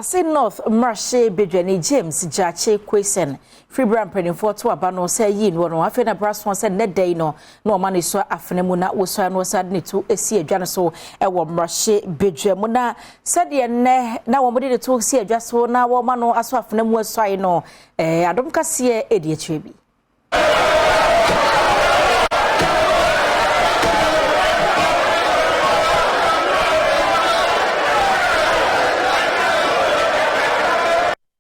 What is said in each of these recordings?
Assin North Marche Bedwani James Gyakie Quayson Fibra Premtobre to abano say yin wono afi na brass one say net day no man so afenemu na wo so no sad ne to esi adwane so e wo Marche Bedwam na said ye ne na wo mode to esi adwa so na wo ma no aso afenemu asoi no Adom Kasee edi atrebi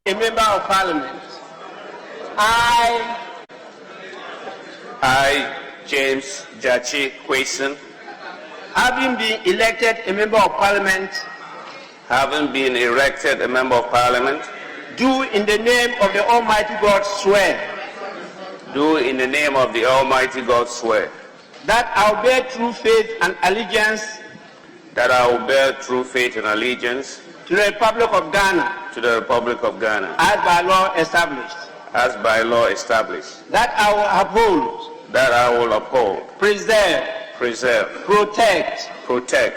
a member of parliament. I, James Gyakie Quayson, having been elected a member of parliament, do in the name of the Almighty God swear. Do in the name of the Almighty God swear. That I will bear true faith and allegiance. That I will bear true faith and allegiance. To the Republic of Ghana. To the Republic of Ghana. As by law established. As by law established. That I will uphold. That I will uphold. Preserve. Protect.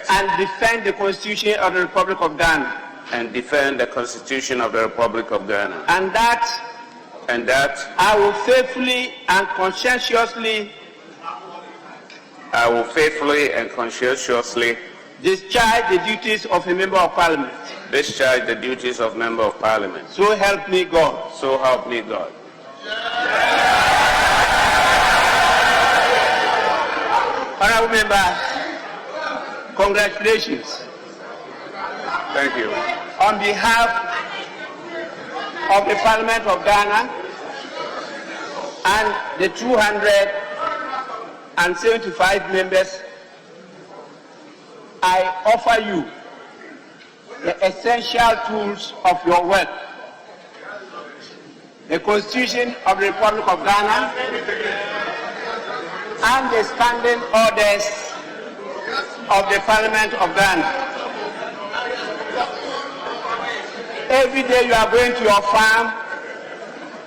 And defend the Constitution of the Republic of Ghana. And defend the Constitution of the Republic of Ghana. And that I will faithfully and conscientiously. Discharge the duties of a member of parliament. So help me God. Honorable members, congratulations. Thank you. On behalf of the Parliament of Ghana and the 275 members, I offer you the essential tools of your work. The Constitution of the Republic of Ghana and the standing orders of the Parliament of Ghana. Every day you are going to your farm,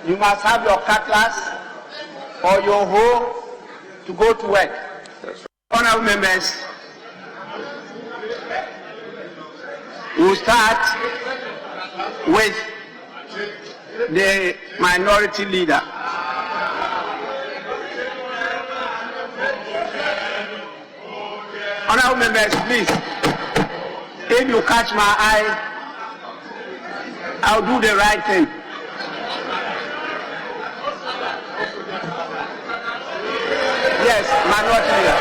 you must have your cutlass or your hoe to go to work. Honorable members, we will start with the minority leader. Honorable members, please, if you catch my eye, I'll do the right thing. Yes, minority leader.